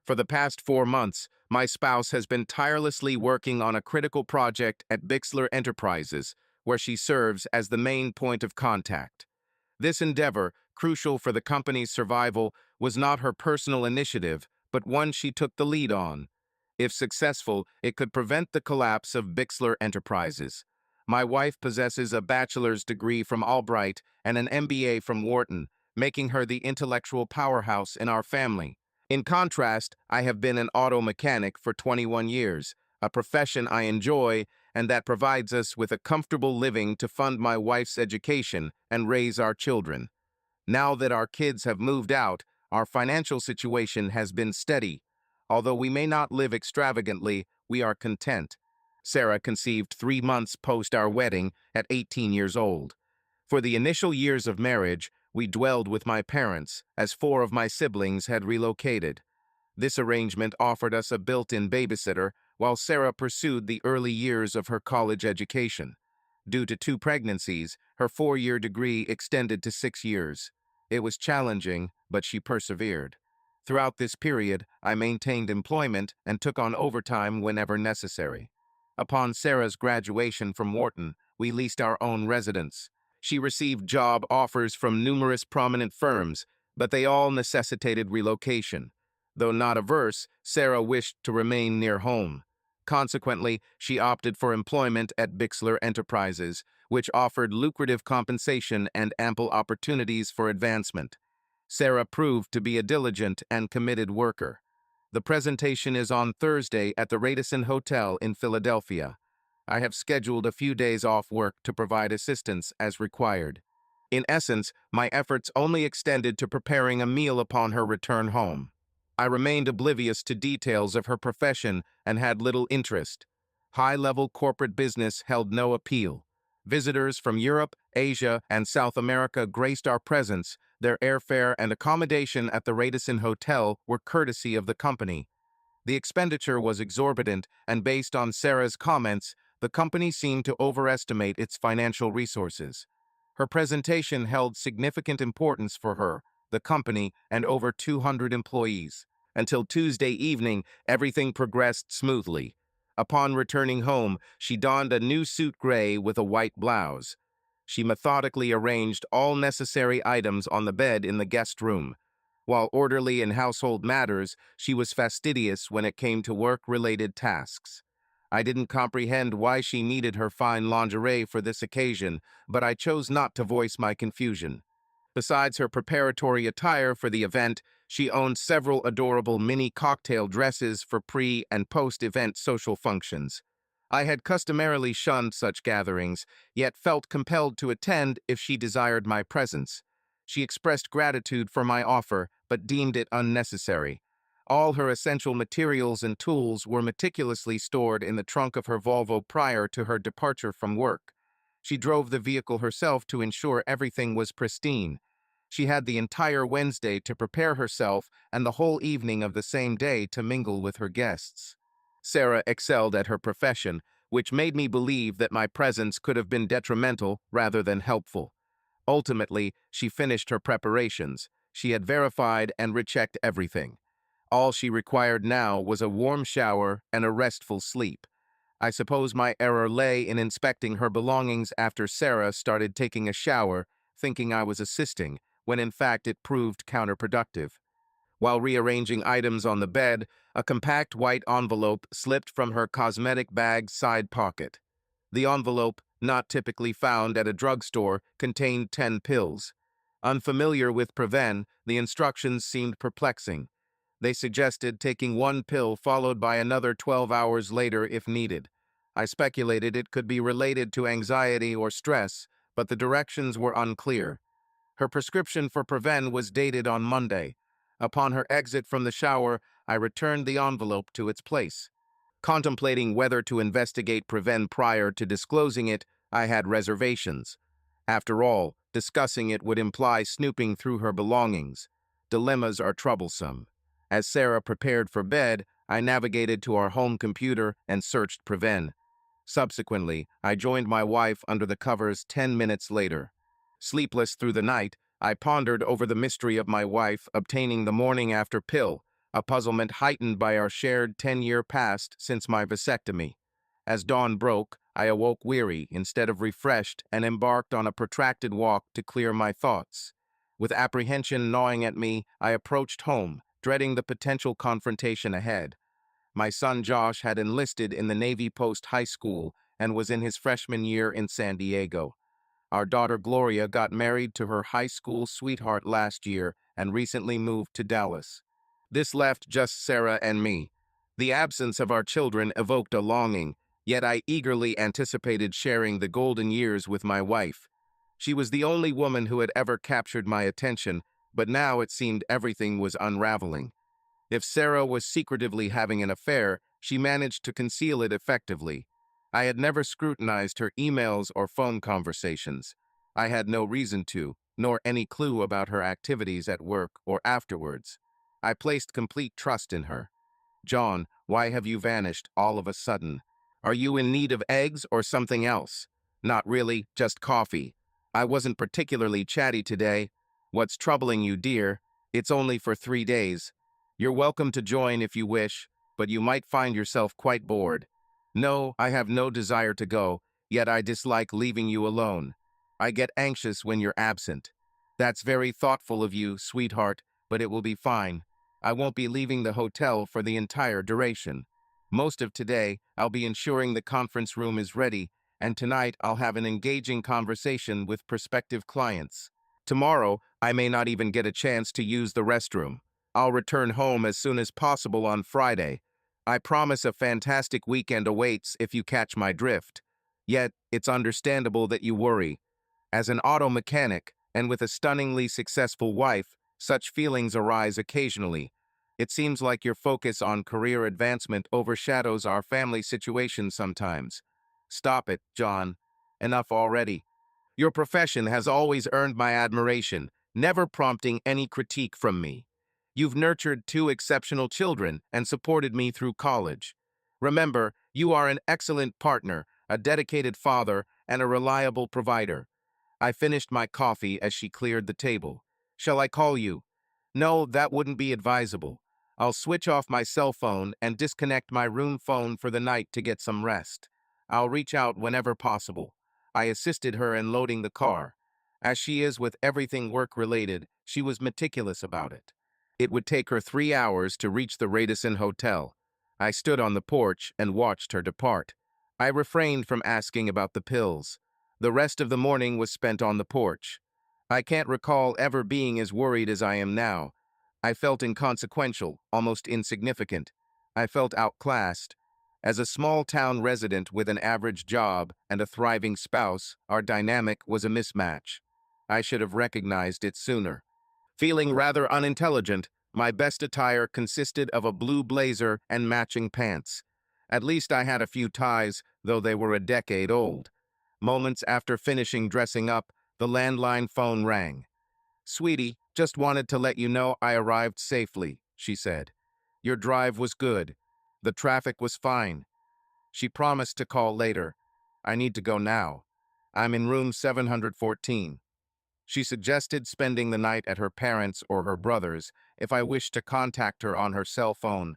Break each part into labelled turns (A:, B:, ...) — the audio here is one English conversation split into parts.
A: For the past 4 months, my spouse has been tirelessly working on a critical project at Bixler Enterprises, where she serves as the main point of contact. This endeavor, crucial for the company's survival, was not her personal initiative, but one she took the lead on. If successful, it could prevent the collapse of Bixler Enterprises. My wife possesses a bachelor's degree from Albright and an MBA from Wharton, making her the intellectual powerhouse in our family. In contrast, I have been an auto mechanic for 21 years, a profession I enjoy and that provides us with a comfortable living to fund my wife's education and raise our children. Now that our kids have moved out, our financial situation has been steady. Although we may not live extravagantly, we are content. Sarah conceived 3 months post our wedding at 18 years old. For the initial years of marriage, we dwelled with my parents, as 4 of my siblings had relocated. This arrangement offered us a built-in babysitter while Sarah pursued the early years of her college education. Due to 2 pregnancies, her 4-year degree extended to 6 years. It was challenging, but she persevered. Throughout this period, I maintained employment and took on overtime whenever necessary. Upon Sarah's graduation from Wharton, we leased our own residence. She received job offers from numerous prominent firms, but they all necessitated relocation. Though not averse, Sarah wished to remain near home. Consequently, she opted for employment at Bixler Enterprises, which offered lucrative compensation and ample opportunities for advancement. Sarah proved to be a diligent and committed worker. The presentation is on Thursday at the Radisson Hotel in Philadelphia. I have scheduled a few days off work to provide assistance as required. In essence, my efforts only extended to preparing a meal upon her return home. I remained oblivious to details of her profession and had little interest. High-level corporate business held no appeal. Visitors from Europe, Asia, and South America graced our presence. Their airfare and accommodation at the Radisson Hotel were courtesy of the company. The expenditure was exorbitant, and based on Sarah's comments, the company seemed to overestimate its financial resources. Her presentation held significant importance for her, the company, and over 200 employees. Until Tuesday evening, everything progressed smoothly. Upon returning home, she donned a new suit gray with a white blouse. She methodically arranged all necessary items on the bed in the guest room. While orderly in household matters, she was fastidious when it came to work-related tasks. I didn't comprehend why she needed her fine lingerie for this occasion, but I chose not to voice my confusion. Besides her preparatory attire for the event, she owned several adorable mini cocktail dresses for pre- and post-event social functions. I had customarily shunned such gatherings, yet felt compelled to attend if she desired my presence. She expressed gratitude for my offer, but deemed it unnecessary. All her essential materials and tools were meticulously stored in the trunk of her Volvo prior to her departure from work. She drove the vehicle herself to ensure everything was pristine. She had the entire Wednesday to prepare herself and the whole evening of the same day to mingle with her guests. Sarah excelled at her profession, which made me believe that my presence could have been detrimental rather than helpful. Ultimately, she finished her preparations. She had verified and rechecked everything. All she required now was a warm shower and a restful sleep. I suppose my error lay in inspecting her belongings after Sarah started taking a shower, thinking I was assisting, when in fact it proved counterproductive. While rearranging items on the bed, a compact white envelope slipped from her cosmetic bag's side pocket. The envelope, not typically found at a drugstore, contained 10 pills. Unfamiliar with Preven, the instructions seemed perplexing. They suggested taking 1 pill followed by another 12 hours later if needed. I speculated it could be related to anxiety or stress, but the directions were unclear. Her prescription for Preven was dated on Monday. Upon her exit from the shower, I returned the envelope to its place. Contemplating whether to investigate Preven prior to disclosing it, I had reservations. After all, discussing it would imply snooping through her belongings. Dilemmas are troublesome. As Sarah prepared for bed, I navigated to our home computer and searched Preven. Subsequently, I joined my wife under the covers 10 minutes later. Sleepless through the night, I pondered over the mystery of my wife obtaining the morning after pill. a puzzlement heightened by our shared 10-year past since my vasectomy. As dawn broke, I awoke weary instead of refreshed and embarked on a protracted walk to clear my thoughts. With apprehension gnawing at me, I approached home, dreading the potential confrontation ahead. My son Josh had enlisted in the Navy Post High School and was in his freshman year in San Diego. Our daughter Gloria got married to her high school sweetheart last year and recently moved to Dallas. This left just Sarah and me. The absence of our children evoked a longing, yet I eagerly anticipated sharing the golden years with my wife. She was the only woman who had ever captured my attention, but now it seemed everything was unraveling. If Sarah was secretively having an affair, she managed to conceal it effectively. I had never scrutinized her emails or phone conversations. I had no reason to, nor any clue about her activities at work or afterwards. I placed complete trust in her. John, why have you vanished all of a sudden? Are you in need of eggs or something else? Not really, just coffee. I wasn't particularly chatty today. What's troubling you, dear? It's only for 3 days. You're welcome to join if you wish, but you might find yourself quite bored. No, I have no desire to go, yet I dislike leaving you alone. I get anxious when you're absent. That's very thoughtful of you, sweetheart, but it will be fine. I won't be leaving the hotel for the entire duration. Most of today, I'll be ensuring the conference room is ready, and tonight I'll have an engaging conversation with prospective clients. Tomorrow, I may not even get a chance to use the restroom. I'll return home as soon as possible on Friday. I promise a fantastic weekend awaits if you catch my drift. Yet, it's understandable that you worry. As an auto mechanic, and with a stunningly successful wife, such feelings arise occasionally. It seems like your focus on career advancement overshadows our family situation sometimes. Stop it, John. Enough already. Your profession has always earned my admiration, never prompting any critique from me. You've nurtured 2 exceptional children and supported me through college. Remember, you are an excellent partner, a dedicated father, and a reliable provider. I finished my coffee as she cleared the table. Shall I call you? No, that wouldn't be advisable. I'll switch off my cell phone and disconnect my room phone for the night to get some rest. I'll reach out whenever possible. I assisted her in loading the car. As she is with everything work-related, she was meticulous about it. It would take her 3 hours to reach the Radisson Hotel. I stood on the porch and watched her depart. I refrained from asking about the pills. The rest of the morning was spent on the porch. I can't recall ever being as worried as I am now. I felt inconsequential, almost insignificant. I felt outclassed. As a small-town resident with an average job and a thriving spouse, our dynamic was a mismatch. I should have recognized it sooner. Feeling rather unintelligent, my best attire consisted of a blue blazer and matching pants. At least I had a few ties, though they were a decade old. Moments after finishing dressing up, the landline phone rang. "Sweetie, just wanted to let you know I arrived safely," she said. "Your drive was good. The traffic was fine." She promised to call later. "I need to go now. I'm in room 714. She suggested spending the night at her parents' or her brother's if I wished to contact her on her cell phone.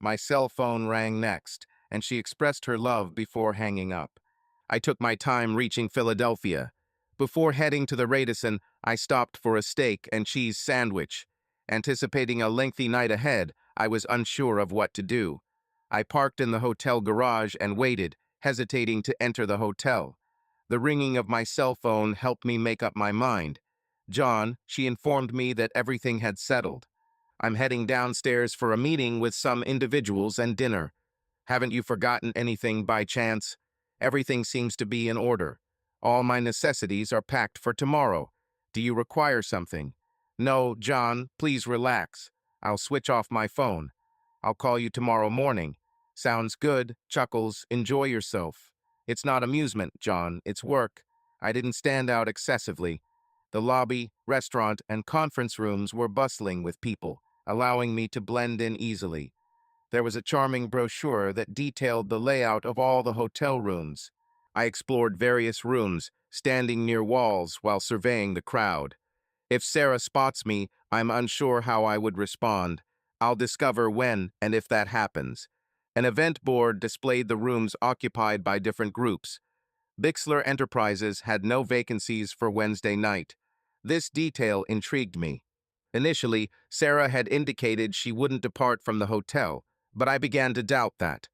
A: My cell phone rang next, and she expressed her love before hanging up. I took my time reaching Philadelphia. Before heading to the Radisson, I stopped for a steak and cheese sandwich. Anticipating a lengthy night ahead, I was unsure of what to do. I parked in the hotel garage and waited, hesitating to enter the hotel. The ringing of my cell phone helped me make up my mind. "John," she informed me that everything had settled. "I'm heading downstairs for a meeting with some individuals and dinner. Haven't you forgotten anything by chance? Everything seems to be in order. All my necessities are packed for tomorrow. Do you require something?" "No, John, please relax. I'll switch off my phone. I'll call you tomorrow morning." "Sounds good," chuckles, "enjoy yourself." "It's not amusement, John, it's work." I didn't stand out excessively. The lobby, restaurant, and conference rooms were bustling with people, allowing me to blend in easily. There was a charming brochure that detailed the layout of all the hotel rooms. I explored various rooms, standing near walls while surveying the crowd. If Sarah spots me, I'm unsure how I would respond. I'll discover when and if that happens. An event board displayed the rooms occupied by different groups. Bixler Enterprises had no vacancies for Wednesday night. This detail intrigued me. Initially, Sarah had indicated she wouldn't depart from the hotel, but I began to doubt that.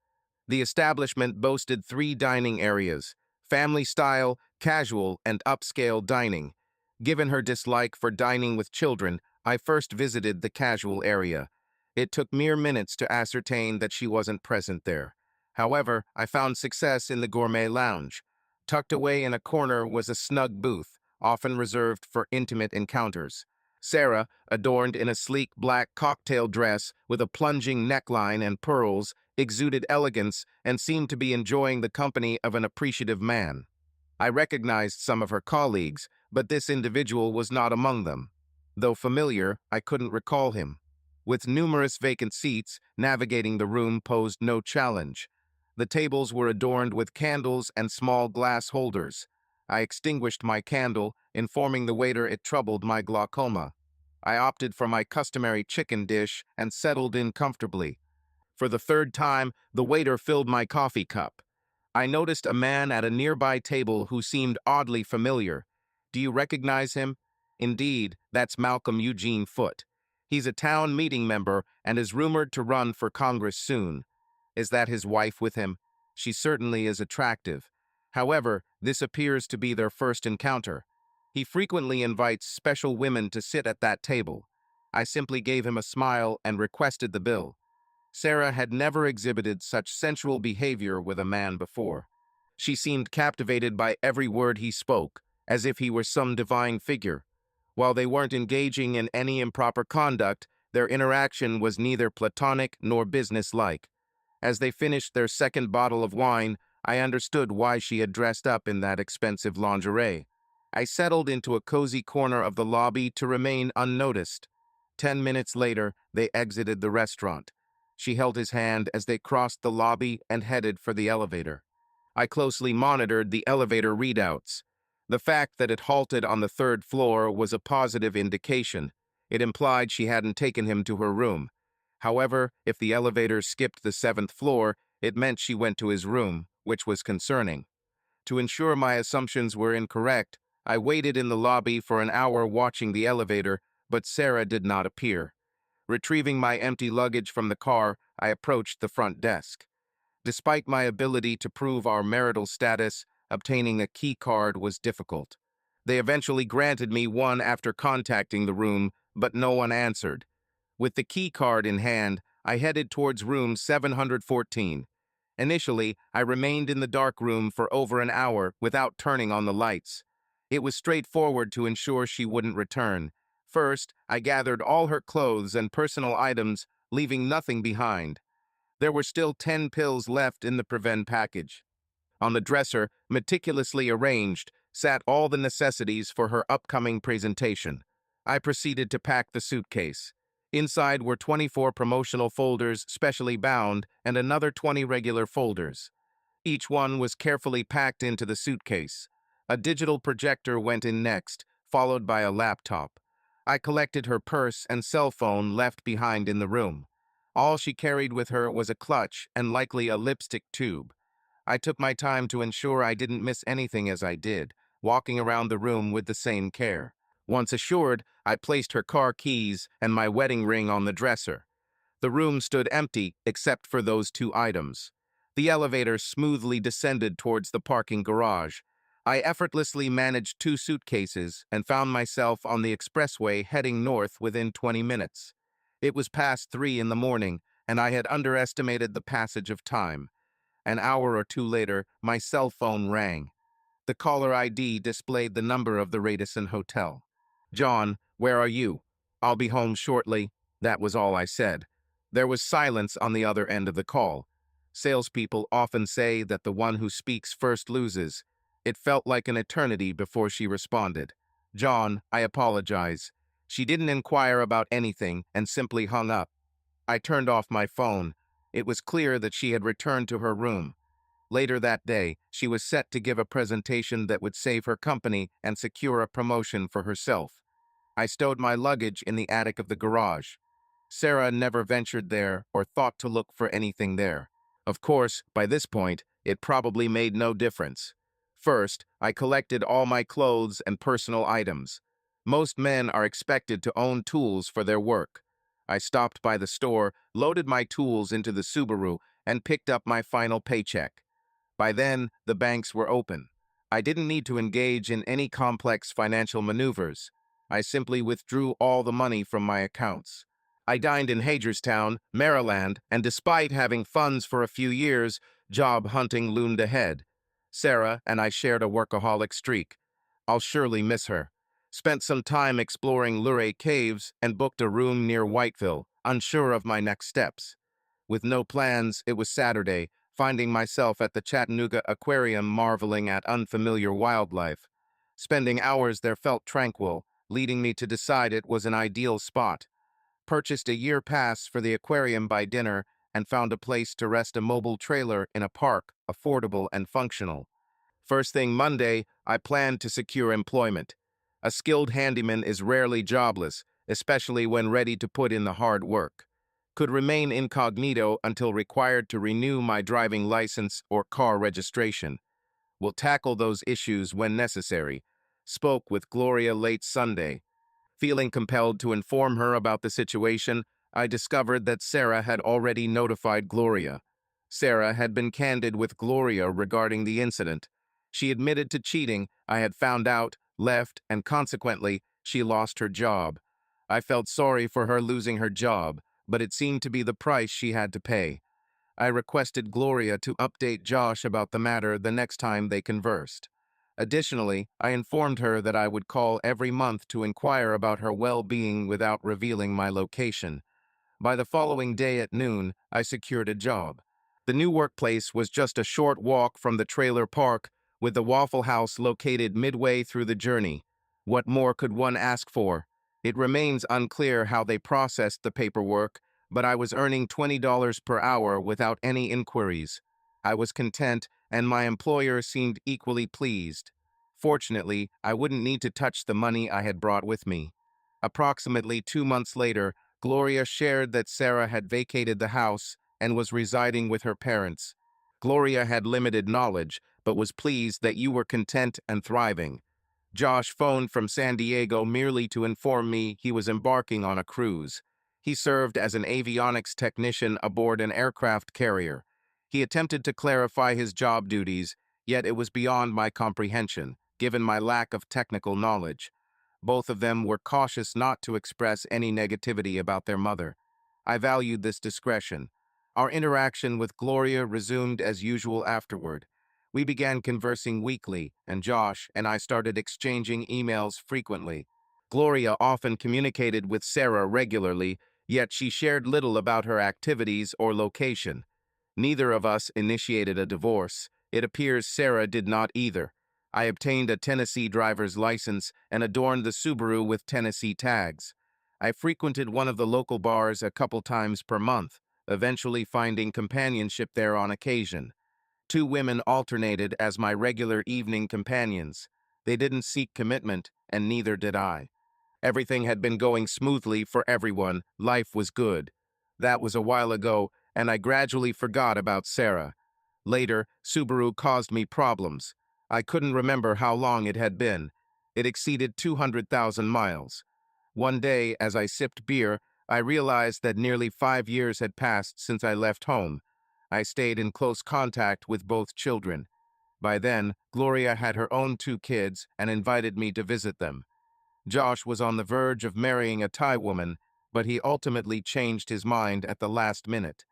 A: The establishment boasted 3 dining areas: family style, casual, and upscale dining. Given her dislike for dining with children, I first visited the casual area. It took mere minutes to ascertain that she wasn't present there. However, I found success in the gourmet lounge. Tucked away in a corner was a snug booth, often reserved for intimate encounters. Sarah, adorned in a sleek black cocktail dress with a plunging neckline and pearls, exuded elegance and seemed to be enjoying the company of an appreciative man. I recognized some of her colleagues, but this individual was not among them. Though familiar, I couldn't recall him. With numerous vacant seats, navigating the room posed no challenge. The tables were adorned with candles and small glass holders. I extinguished my candle, informing the waiter it troubled my glaucoma. I opted for my customary chicken dish and settled in comfortably. For the third time, the waiter filled my coffee cup. I noticed a man at a nearby table who seemed oddly familiar. Do you recognize him? Indeed, that's Malcolm Eugene Foote. He's a town meeting member and is rumored to run for Congress soon. Is that his wife with him? She certainly is attractive. However, this appears to be their first encounter. He frequently invites special women to sit at that table. I simply gave him a smile and requested the bill. Sarah had never exhibited such sensual behavior with a man before. She seemed captivated by every word he spoke, as if he were some divine figure. While they weren't engaging in any improper conduct, their interaction was neither platonic nor businesslike. As they finished their second bottle of wine, I understood why she had dressed up in that expensive lingerie. I settled into a cozy corner of the lobby to remain unnoticed. 10 minutes later, they exited the restaurant. She held his hand as they crossed the lobby and headed for the elevator. I closely monitored the elevator readouts. The fact that it halted on the 3rd floor was a positive indication. It implied she hadn't taken him to her room. However, if the elevator skipped the 7th floor, it meant she went to his room, which was concerning. To ensure my assumptions were incorrect, I waited in the lobby for an hour watching the elevator, but Sarah did not appear. Retrieving my empty luggage from the car, I approached the front desk. Despite my ability to prove our marital status, obtaining a key card was difficult. They eventually granted me one after contacting the room, but no one answered. With the key card in hand, I headed towards room 714. Initially, I remained in the dark room for over an hour without turning on the lights. It was straightforward to ensure she wouldn't return. First, I gathered all her clothes and personal items, leaving nothing behind. There were still 10 pills left in the Prevent package. On the dresser, meticulously arranged, sat all the necessities for her upcoming presentation. I proceeded to pack the suitcase. Inside were 24 promotional folders specially bound and another 20 regular folders. Each one was carefully packed into the suitcase. A digital projector went in next, followed by a laptop. I collected her purse and cell phone left behind in the room. All she carried with her was a clutch and likely a lipstick tube. I took my time to ensure I didn't miss anything as I did, walking around the room with the same care. Once assured, I placed her car keys and my wedding ring on the dresser. The room stood empty except for those 2 items. The elevator smoothly descended towards the parking garage. I effortlessly managed 2 suitcases and found myself on the expressway heading north within 20 minutes. It was past 3 in the morning, and I had underestimated the passage of time. An hour or 2 later, my cell phone rang. The caller ID displayed the number of the Radisson Hotel. "John, where are you?" "I'll be home shortly." That was all I said. There was silence on the other end of the call. Salespeople often say that the one who speaks first loses. It felt like an eternity before she responded. "John, I apologize." She didn't inquire about anything and simply hung up. I turned off my phone. It was clear that she had returned to her room. Later that day, she was set to give a presentation that would save her company and secure a promotion for herself. I stowed my luggage in the attic of the garage. Sarah never ventured there or thought to look for anything there. Of course, by this point, it probably made no difference. First, I collected all my clothes and personal items. Most men are expected to own tools for their work. I stopped by the store, loaded my tools into the Subaru, and picked up my final paycheck. By then, the banks were open. I didn't need to engage in any complex financial maneuvers. I simply withdrew all the money from my accounts. I dined in Hagerstown, Maryland, and despite having funds for a few years, job hunting loomed ahead. Sarah and I shared a workaholic streak. I'll surely miss her. Spent some time exploring Luray Caves and booked a room near Whiteville, unsure of my next steps. With no plans, it was Saturday, finding myself at the Chattanooga Aquarium marveling at unfamiliar wildlife. Spending hours there felt tranquil, leading me to decide it was an ideal spot. Purchased a year pass for the aquarium by dinner and found a place to rest a mobile trailer in a park, affordable and functional. First thing Monday, I planned to secure employment. A skilled handyman is rarely jobless, especially when ready to put in the hard work. Could remain incognito until required to renew my driving license or car registration. Will tackle those issues when necessary. Spoke with Gloria late Sunday. Feeling compelled to inform her about the situation, I discovered that Sarah had already notified Gloria. Sarah had been candid with Gloria regarding the incident. She admitted to cheating, I had found out, left, and consequently, she lost her job. I felt sorry for her losing her job, but it seemed to be the price she had to pay. I requested Gloria to update Josh about the matter the next time they conversed. Additionally, I informed her that I would call every month to inquire about her well-being without revealing my location. By the following day at noon, I secured a job. The new workplace was just a short walk from the trailer park, with the Waffle House located midway through the journey. What more could one ask for? It remains unclear how they processed the paperwork, but I was earning $20 per hour without any inquiries. I was content, and my employer seemed equally pleased. Fortunately, I wouldn't need to touch the money I had brought with me. Approximately 2 months later, Gloria shared that Sarah had vacated the house and was residing with her parents. Gloria had limited knowledge, but was pleased that you were content and thriving. Josh phoned from San Diego merely to inform me he was embarking on a cruise. He served as an avionics technician aboard an aircraft carrier. He attempted to clarify his job duties, yet it was beyond my comprehension, given my lack of technical knowledge. Both of them were cautious not to express any negativity about their mother. I valued this discretion. Our interaction with Gloria resumed as usual afterward. We began conversing weekly, and Josh and I started exchanging emails frequently. Gloria often communicated with Sarah regularly, yet she shared little about her activities or location. Neither of us initiated a divorce. It appears Sarah did not either. I obtained a Tennessee driver's license and adorned the Subaru with Tennessee tags. I frequented one of the local bars a couple times per month, eventually finding companionship there on occasion. Two women alternated as my regular evening companions. They didn't seek commitment, and neither did I. Everything had been going smoothly for everyone. Life was good. That was a while ago, and I gradually forgot about Sarah. Later, Subaru caused me problems. I couldn't remember how long it had been. It exceeded 200,000 miles. One day, as I sipped beer, I realized that nearly 5 years had passed since I left home. I stayed in close contact with both children. By then, Gloria had her own 2 kids and invited me to visit them. Josh was on the verge of marrying a Thai woman, but he ultimately changed his mind at the last minute.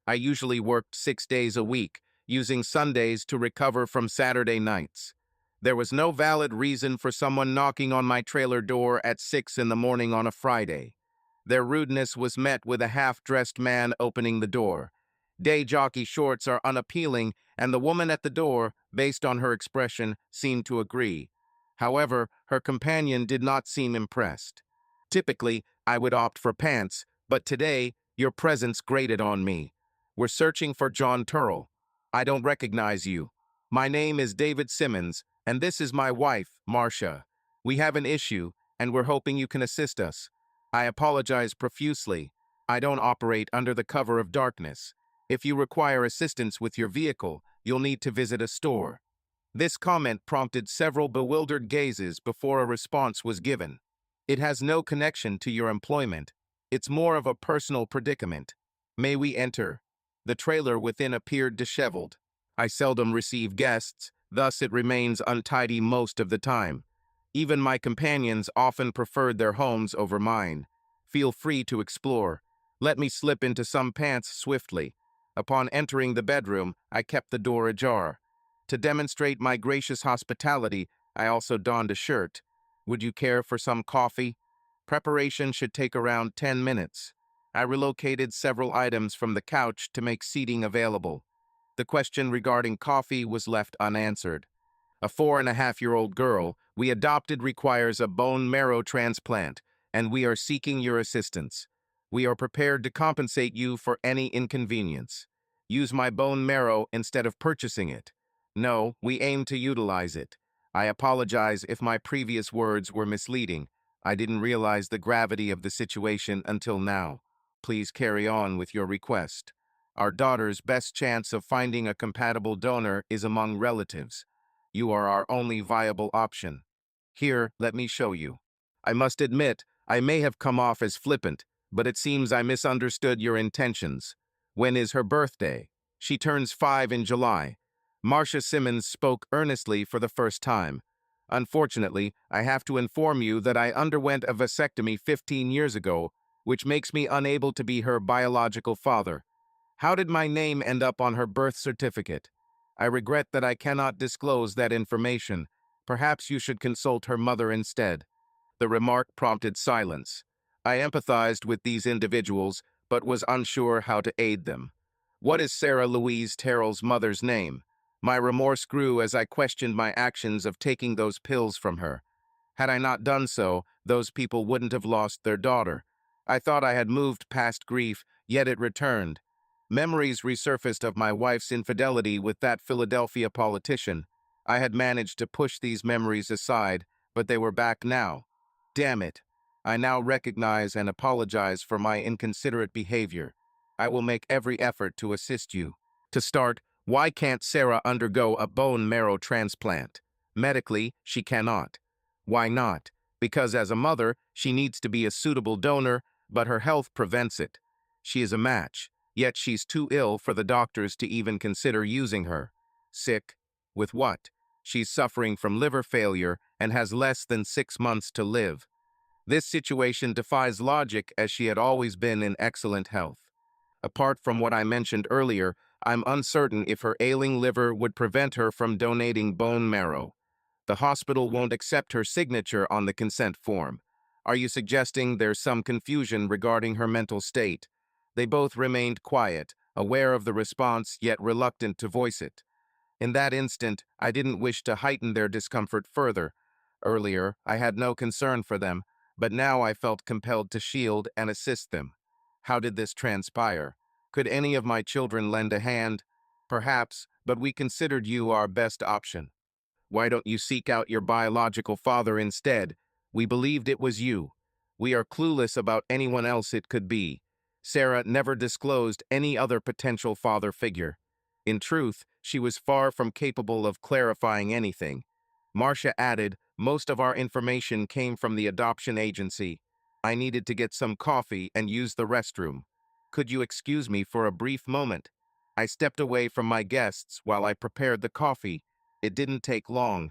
A: I usually worked 6 days a week, using Sundays to recover from Saturday nights. There was no valid reason for someone knocking on my trailer door at 6 in the morning on a Friday. Their rudeness was met with a half-dressed man opening the door. Day jockey shorts are unappealing, and the woman at the door, based on her expression, seemed to agree. However, her companion did not seem impressed. Typically, I would opt for pants, but today, your presence grated on me. We're searching for John Turrell. I don't recognize you. My name is David Simmons, and this is my wife, Marcia. We have an issue, and we're hoping you can assist us. I apologize profusely. I don't operate under the cover of darkness. If you require assistance with your vehicle, you'll need to visit a store. This comment prompted several bewildered gazes before a response was given. It has no connection to your employment. It's more of a personal predicament. May we enter? The trailer within appeared disheveled. I seldom receive guests, thus it remains untidy most of the time. Even my companions often preferred their homes over mine. Feel free to explore. Let me slip into some pants swiftly. Upon entering the bedroom, I kept the door ajar. To demonstrate my gracious hospitality, I also donned a shirt. Would you care for some coffee? Preparation should take around 10 minutes. I relocated several items from the couch to make seating available. The question regarding coffee was left unanswered. A 4.5-year-old girl we adopted requires a bone marrow transplant, and we are seeking your assistance. We are prepared to compensate you for any inconvenience. Use my bone marrow instead of purchasing it. No, we aim to utilize it. I apologize if my previous words were misleading. I didn't realize the gravity of the situation until now. Please carry on with your request. Our daughter's best chance of finding a compatible donor is among relatives. You are our only viable option. Here, let me show you. I must admit, I may have come off as flippant, but it seems I misunderstood your intentions. When is her birthday? She turns 5 in July. Marcia Simmons spoke earnestly for the first time. Unfortunately, I have to inform you that I underwent a vasectomy 15 years ago, which makes me unable to be her biological father. How did my name end up on her birth certificate? I regret that I cannot disclose that information. Perhaps you should consult her mother instead. The remark prompted silence. I empathized with these individuals, but was unsure how to aid them. What is Sarah Louise Terrell's mother's name? My remorse grew as I questioned my actions of taking those pills from her. Had I not done so, those people wouldn't have lost their daughter. I thought I had moved past grief, yet it returned. Memories resurfaced of my wife's infidelity with that Philadelphia politician. I had managed to push these memories aside, but they were back now. Damn it. I now recognize and apologize for my inconsiderate behavior. I will make every effort to assist you. To start, why can't Sarah undergo a bone marrow transplant? Medically, she cannot. Why not? Because as a mother, she needs to be a suitable donor, but her health prevents it. She is a match, yet she's too ill for the doctors to even consider using her. Sick? With what? She's suffering from liver failure and has less than 6 months to live. This situation defies logic as she had always been in excellent health. Apart from what I mentioned earlier, I'm uncertain if her ailing liver would prevent her from donating bone marrow. The hospital won't accept her signature on the consent form. Are you suggesting there's some confusion regarding her mental state? They both remained quiet, aware of the response yet reluctant to voice it. In that instant, I didn't wish to heighten their discomfort further. Earlier, I had no concern for them, but now I felt compelled to shield and assist them. How did this transpire? Could any of my children lend a hand? Perhaps, but we considered you our best option. Why don't you seek out your biological father instead? We believed it was you. We are clueless about anyone else it could be. Sarah never disclosed any other potential father figure. In truth, she was far from capable of clarifying anything. Marcia added, most of our information came from the adoption agency. I needed to get some coffee and use the restroom. Could you excuse me for a brief moment? I stepped away from my guests while I prepared the coffee. It didn't take long.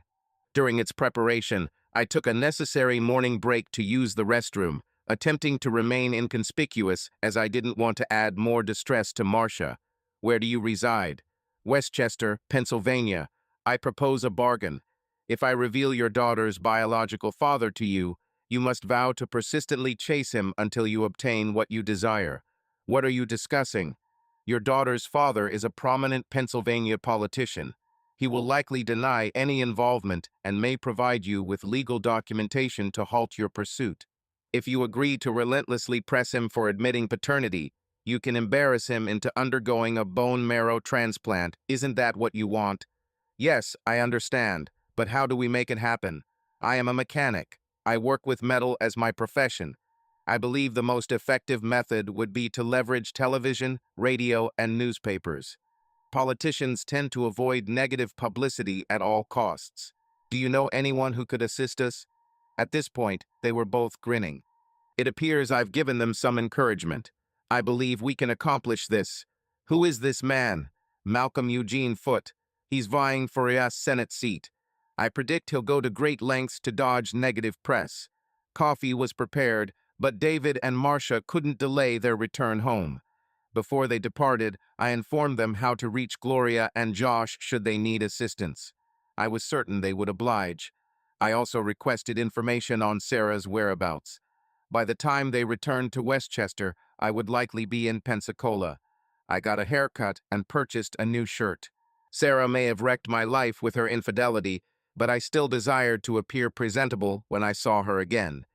A: During its preparation, I took a necessary morning break to use the restroom, attempting to remain inconspicuous as I didn't want to add more distress to Marcia. Where do you reside? Westchester, Pennsylvania. I propose a bargain. If I reveal your daughter's biological father to you, you must vow to persistently chase him until you obtain what you desire. What are you discussing? Your daughter's father is a prominent Pennsylvania politician. He will likely deny any involvement and may provide you with legal documentation to halt your pursuit. If you agree to relentlessly press him for admitting paternity, you can embarrass him into undergoing a bone marrow transplant. Isn't that what you want? Yes, I understand, but how do we make it happen? I am a mechanic. I work with metal as my profession. I believe the most effective method would be to leverage television, radio, and newspapers. Politicians tend to avoid negative publicity at all costs. Do you know anyone who could assist us? At this point, they were both grinning. It appears I've given them some encouragement. I believe we can accomplish this. Who is this man? Malcolm Eugene Foote. He's vying for a Senate seat. I predict he'll go to great lengths to dodge negative press. Coffee was prepared, but David and Marcia couldn't delay their return home. Before they departed, I informed them how to reach Gloria and Josh should they need assistance. I was certain they would oblige. I also requested information on Sarah's whereabouts. By the time they returned to Westchester, I would likely be in Pensacola. I got a haircut and purchased a new shirt. Sarah may have wrecked my life with her infidelity, but I still desired to appear presentable when I saw her again.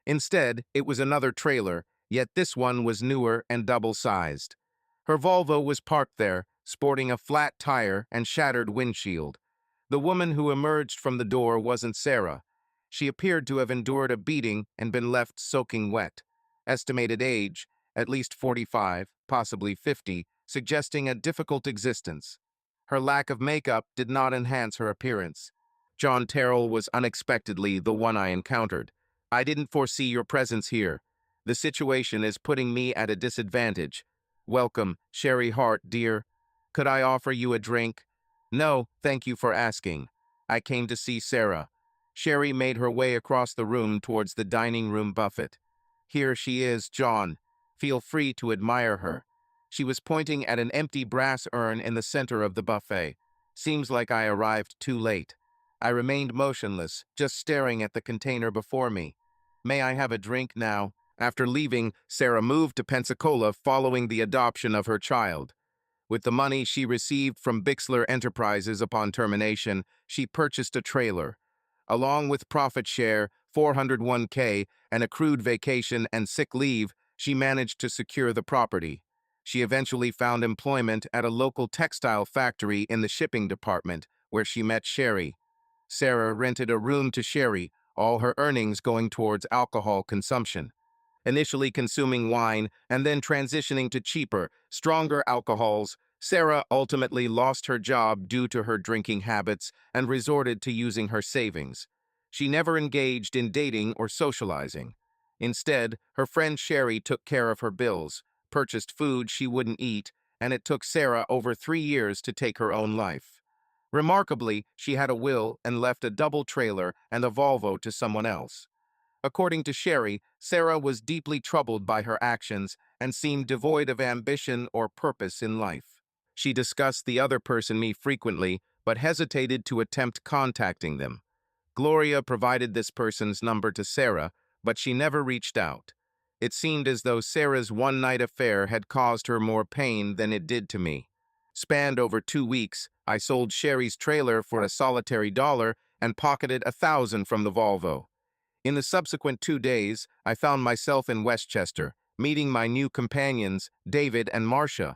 A: Instead, it was another trailer, yet this one was newer and double-sized. Her Volvo was parked there, sporting a flat tire and shattered windshield. The woman who emerged from the door wasn't Sarah. She appeared to have endured a beating and been left soaking wet. Estimated age, at least 45, possibly 50, suggesting a difficult existence. Her lack of makeup did not enhance her appearance. John Terrell was unexpectedly the one I encountered. I didn't foresee your presence here. The situation is putting me at a disadvantage. Welcome, Sherry Hart, dear. Could I offer you a drink? No, thank you for asking. I came to see Sarah. Sherry made her way across the room towards the dining room buffet. Here she is, John. Feel free to admire her. She was pointing at an empty brass urn in the center of the buffet. Seems like I arrived too late. I remained motionless, just staring at the container before me. May I have a drink now? After leaving, Sarah moved to Pensacola following the adoption of her child. With the money she received from Bixler Enterprises upon termination, she purchased a trailer. Along with profit share, 401k, and accrued vacation and sick leave, she managed to secure the property. She eventually found employment at a local textile factory in the shipping department, where she met Sherry. Sarah rented a room to Sherry, all her earnings going towards alcohol consumption. Initially consuming wine and then transitioning to cheaper, stronger alcohols, Sarah ultimately lost her job due to her drinking habits and resorted to using her savings. She never engaged in dating or socializing. Instead, her friend Sherry took care of her bills, purchased food she wouldn't eat, and it took Sarah over 3 years to take her own life. Remarkably, she had a will and left a double trailer and a Volvo to someone else. According to Sherry, Sarah was deeply troubled by her actions and seemed devoid of ambition or purpose in life. She discussed the other person me frequently, but hesitated to attempt contacting them. Gloria provided this person's number to Sarah, but she never reached out. It seemed as though Sarah's one-night affair had caused her more pain than it did to me. Spanned over 2 weeks, I sold Sherry's trailer for a solitary $1 and pocketed $1,000 from the Volvo. In the subsequent 2 days, I found myself in Westchester, meeting my new companions, David and Marcia.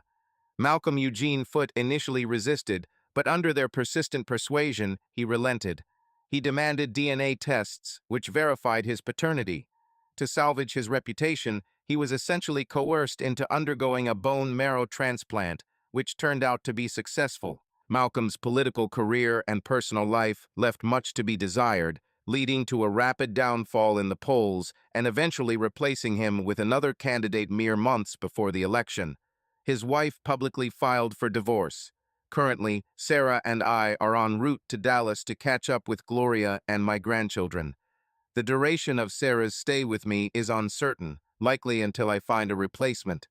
A: Malcolm Eugene Foote initially resisted, but under their persistent persuasion, he relented. He demanded DNA tests, which verified his paternity. To salvage his reputation, he was essentially coerced into undergoing a bone marrow transplant, which turned out to be successful. Malcolm's political career and personal life left much to be desired, leading to a rapid downfall in the polls and eventually replacing him with another candidate mere months before the election. His wife publicly filed for divorce. Currently, Sarah and I are en route to Dallas to catch up with Gloria and my grandchildren. The duration of Sarah's stay with me is uncertain, likely until I find a replacement.